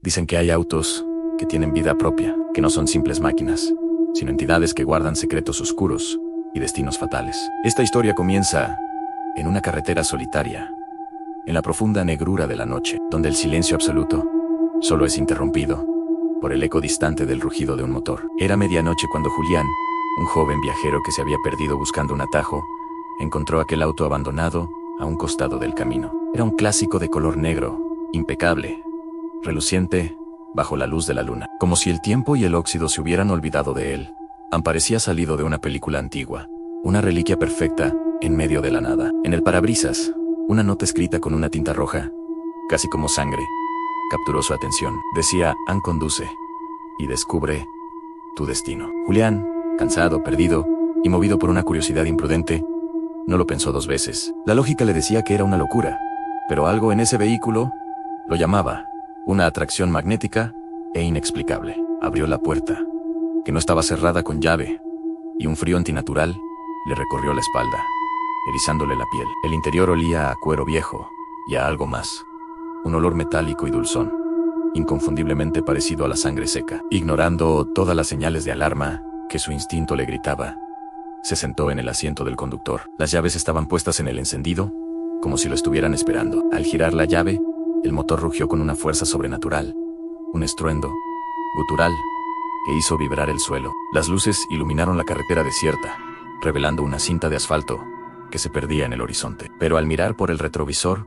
Dicen que hay autos que tienen vida propia, que no son simples máquinas, sino entidades que guardan secretos oscuros y destinos fatales. Esta historia comienza en una carretera solitaria, en la profunda negrura de la noche, donde el silencio absoluto solo es interrumpido por el eco distante del rugido de un motor. Era medianoche cuando Julián, un joven viajero que se había perdido buscando un atajo, encontró aquel auto abandonado a un costado del camino. Era un clásico de color negro, impecable, reluciente bajo la luz de la luna. Como si el tiempo y el óxido se hubieran olvidado de él, parecía salido de una película antigua, una reliquia perfecta en medio de la nada. En el parabrisas, una nota escrita con una tinta roja, casi como sangre, capturó su atención. Decía: Ann conduce y descubre tu destino. Julián, cansado, perdido y movido por una curiosidad imprudente, no lo pensó dos veces. La lógica le decía que era una locura, pero algo en ese vehículo lo llamaba, una atracción magnética e inexplicable. Abrió la puerta, que no estaba cerrada con llave, y un frío antinatural le recorrió la espalda, erizándole la piel. El interior olía a cuero viejo y a algo más, un olor metálico y dulzón, inconfundiblemente parecido a la sangre seca. Ignorando todas las señales de alarma que su instinto le gritaba, se sentó en el asiento del conductor. Las llaves estaban puestas en el encendido, como si lo estuvieran esperando. Al girar la llave, el motor rugió con una fuerza sobrenatural, un estruendo gutural que hizo vibrar el suelo. Las luces iluminaron la carretera desierta, revelando una cinta de asfalto que se perdía en el horizonte. Pero al mirar por el retrovisor,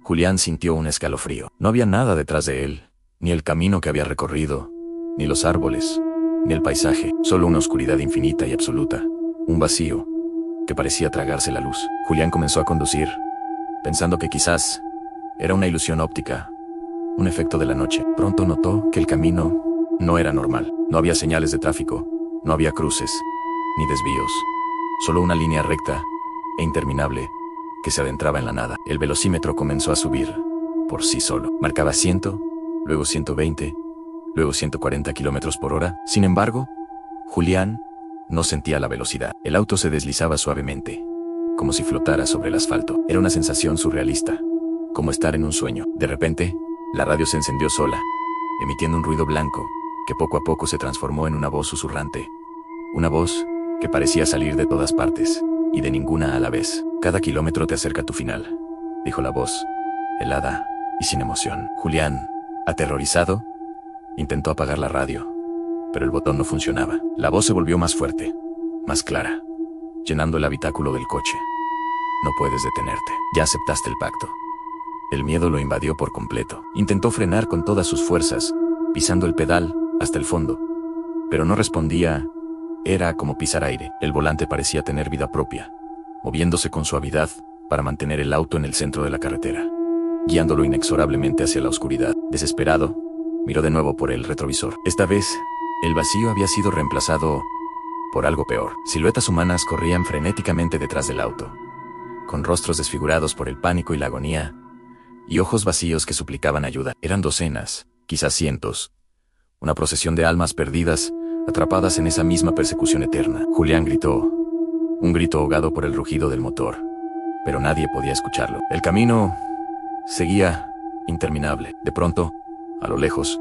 Julián sintió un escalofrío. No había nada detrás de él, ni el camino que había recorrido, ni los árboles, ni el paisaje, solo una oscuridad infinita y absoluta, un vacío que parecía tragarse la luz. Julián comenzó a conducir, pensando que quizás era una ilusión óptica, un efecto de la noche. Pronto notó que el camino no era normal. No había señales de tráfico, no había cruces, ni desvíos, solo una línea recta e interminable que se adentraba en la nada. El velocímetro comenzó a subir por sí solo. Marcaba 100, luego 120, luego 140 kilómetros por hora. Sin embargo, Julián no sentía la velocidad. El auto se deslizaba suavemente, como si flotara sobre el asfalto. Era una sensación surrealista, como estar en un sueño. De repente, la radio se encendió sola, emitiendo un ruido blanco que poco a poco se transformó en una voz susurrante. Una voz que parecía salir de todas partes y de ninguna a la vez. Cada kilómetro te acerca a tu final, dijo la voz, helada y sin emoción. Julián, aterrorizado, intentó apagar la radio, pero el botón no funcionaba. La voz se volvió más fuerte, más clara, llenando el habitáculo del coche. No puedes detenerte. Ya aceptaste el pacto. El miedo lo invadió por completo. Intentó frenar con todas sus fuerzas, pisando el pedal hasta el fondo, pero no respondía. Era como pisar aire. El volante parecía tener vida propia, moviéndose con suavidad para mantener el auto en el centro de la carretera, guiándolo inexorablemente hacia la oscuridad. Desesperado, miró de nuevo por el retrovisor. Esta vez, el vacío había sido reemplazado por algo peor. Siluetas humanas corrían frenéticamente detrás del auto, con rostros desfigurados por el pánico y la agonía, y ojos vacíos que suplicaban ayuda. Eran docenas, quizás cientos, una procesión de almas perdidas, atrapadas en esa misma persecución eterna. Julián gritó, un grito ahogado por el rugido del motor, pero nadie podía escucharlo. El camino seguía interminable. De pronto, a lo lejos,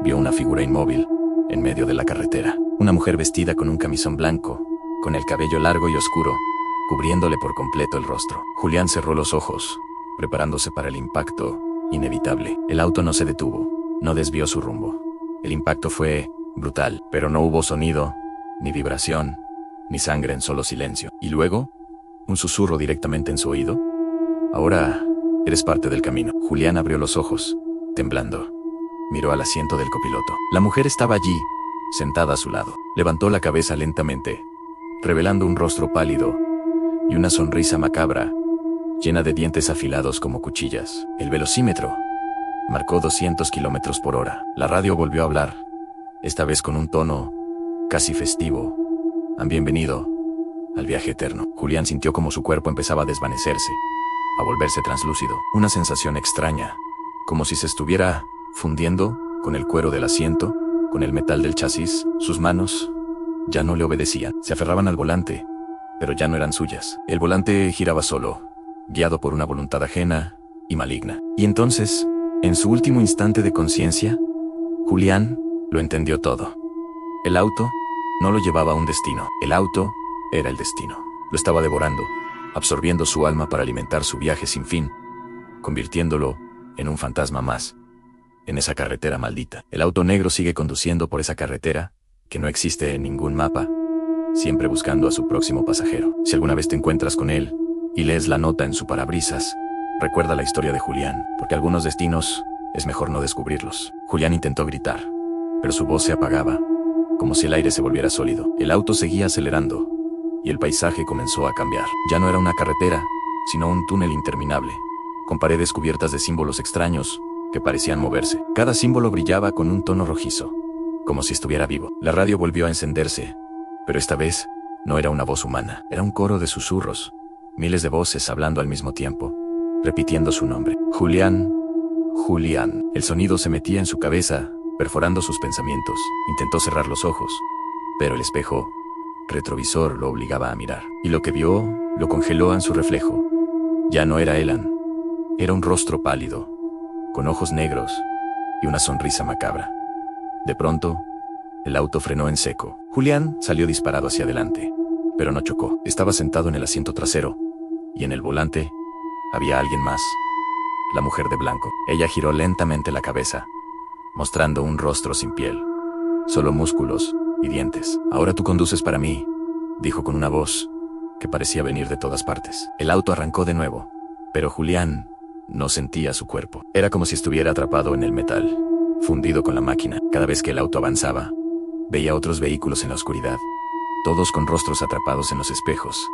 vio una figura inmóvil en medio de la carretera. Una mujer vestida con un camisón blanco, con el cabello largo y oscuro, cubriéndole por completo el rostro. Julián cerró los ojos, preparándose para el impacto inevitable. El auto no se detuvo, no desvió su rumbo. El impacto fue brutal, pero no hubo sonido, ni vibración, ni sangre, en solo silencio. Y luego, un susurro directamente en su oído. Ahora eres parte del camino. Julián abrió los ojos, temblando. Miró al asiento del copiloto. La mujer estaba allí, sentada a su lado. Levantó la cabeza lentamente, revelando un rostro pálido y una sonrisa macabra, llena de dientes afilados como cuchillas. El velocímetro marcó 200 kilómetros por hora. La radio volvió a hablar, esta vez con un tono casi festivo. Han bienvenido al viaje eterno. Julián sintió como su cuerpo empezaba a desvanecerse, a volverse translúcido. Una sensación extraña, como si se estuviera fundiendo con el cuero del asiento, con el metal del chasis. Sus manos ya no le obedecían. Se aferraban al volante, pero ya no eran suyas. El volante giraba solo, guiado por una voluntad ajena y maligna. Y entonces, en su último instante de conciencia, Julián lo entendió todo. El auto no lo llevaba a un destino. El auto era el destino. Lo estaba devorando, absorbiendo su alma para alimentar su viaje sin fin, convirtiéndolo en un fantasma más en esa carretera maldita. El auto negro sigue conduciendo por esa carretera que no existe en ningún mapa, siempre buscando a su próximo pasajero. Si alguna vez te encuentras con él y lees la nota en su parabrisas, recuerda la historia de Julián, porque algunos destinos es mejor no descubrirlos. Julián intentó gritar, pero su voz se apagaba, como si el aire se volviera sólido. El auto seguía acelerando, y el paisaje comenzó a cambiar. Ya no era una carretera, sino un túnel interminable, con paredes cubiertas de símbolos extraños que parecían moverse. Cada símbolo brillaba con un tono rojizo, como si estuviera vivo. La radio volvió a encenderse, pero esta vez no era una voz humana, era un coro de susurros, miles de voces hablando al mismo tiempo, repitiendo su nombre. Julián, Julián. El sonido se metía en su cabeza, perforando sus pensamientos. Intentó cerrar los ojos, pero el espejo retrovisor lo obligaba a mirar. Y lo que vio lo congeló en su reflejo. Ya no era Elan. Era un rostro pálido, con ojos negros y una sonrisa macabra. De pronto, el auto frenó en seco. Julián salió disparado hacia adelante, pero no chocó. Estaba sentado en el asiento trasero, y en el volante había alguien más. La mujer de blanco. Ella giró lentamente la cabeza, mostrando un rostro sin piel, solo músculos y dientes. Ahora tú conduces para mí, dijo con una voz que parecía venir de todas partes. El auto arrancó de nuevo, pero Julián no sentía su cuerpo. Era como si estuviera atrapado en el metal, fundido con la máquina. Cada vez que el auto avanzaba, veía otros vehículos en la oscuridad, todos con rostros atrapados en los espejos,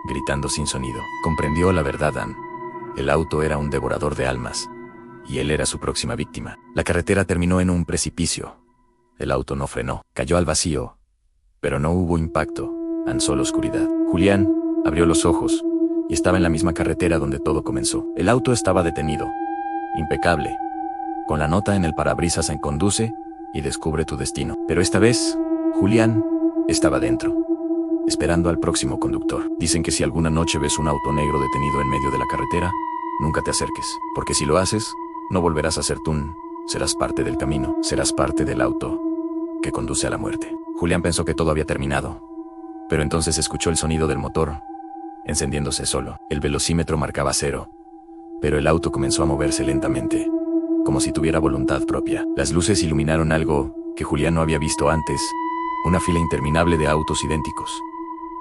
gritando sin sonido. Comprendió la verdad, Dan. El auto era un devorador de almas, y él era su próxima víctima. La carretera terminó en un precipicio. El auto no frenó, cayó al vacío, pero no hubo impacto, tan solo oscuridad. Julián abrió los ojos, y estaba en la misma carretera donde todo comenzó. El auto estaba detenido, impecable, con la nota en el parabrisas en conduce y descubre tu destino. Pero esta vez, Julián estaba dentro, esperando al próximo conductor. Dicen que si alguna noche ves un auto negro detenido en medio de la carretera, nunca te acerques, porque si lo haces, no volverás a ser tú, serás parte del camino, serás parte del auto que conduce a la muerte. Julián pensó que todo había terminado, pero entonces escuchó el sonido del motor encendiéndose solo. El velocímetro marcaba 0, pero el auto comenzó a moverse lentamente, como si tuviera voluntad propia. Las luces iluminaron algo que Julián no había visto antes, una fila interminable de autos idénticos,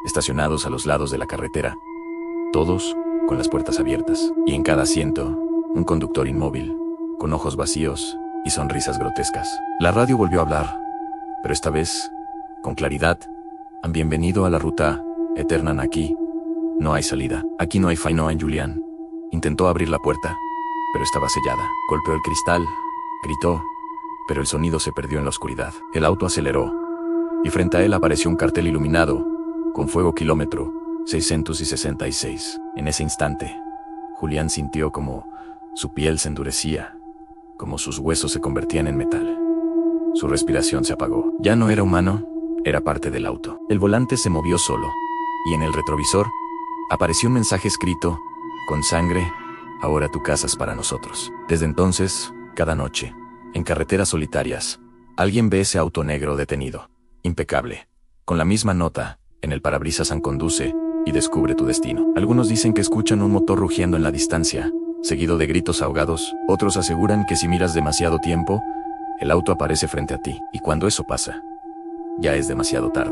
estacionados a los lados de la carretera, todos con las puertas abiertas, y en cada asiento, un conductor inmóvil, con ojos vacíos y sonrisas grotescas. La radio volvió a hablar, pero esta vez, con claridad. Han bienvenido a la ruta eterna. Aquí no hay salida. Aquí no hay faino en Julián. Intentó abrir la puerta, pero estaba sellada. Golpeó el cristal, gritó, pero el sonido se perdió en la oscuridad. El auto aceleró, y frente a él apareció un cartel iluminado, con fuego kilómetro 666. En ese instante, Julián sintió como su piel se endurecía, como sus huesos se convertían en metal. Su respiración se apagó. Ya no era humano, era parte del auto. El volante se movió solo, y en el retrovisor apareció un mensaje escrito, con sangre, ahora tu casa es para nosotros. Desde entonces, cada noche, en carreteras solitarias, alguien ve ese auto negro detenido, impecable, con la misma nota, en el parabrisas San conduce, y descubre tu destino. Algunos dicen que escuchan un motor rugiendo en la distancia, seguido de gritos ahogados. Otros aseguran que si miras demasiado tiempo, el auto aparece frente a ti, y cuando eso pasa, ya es demasiado tarde.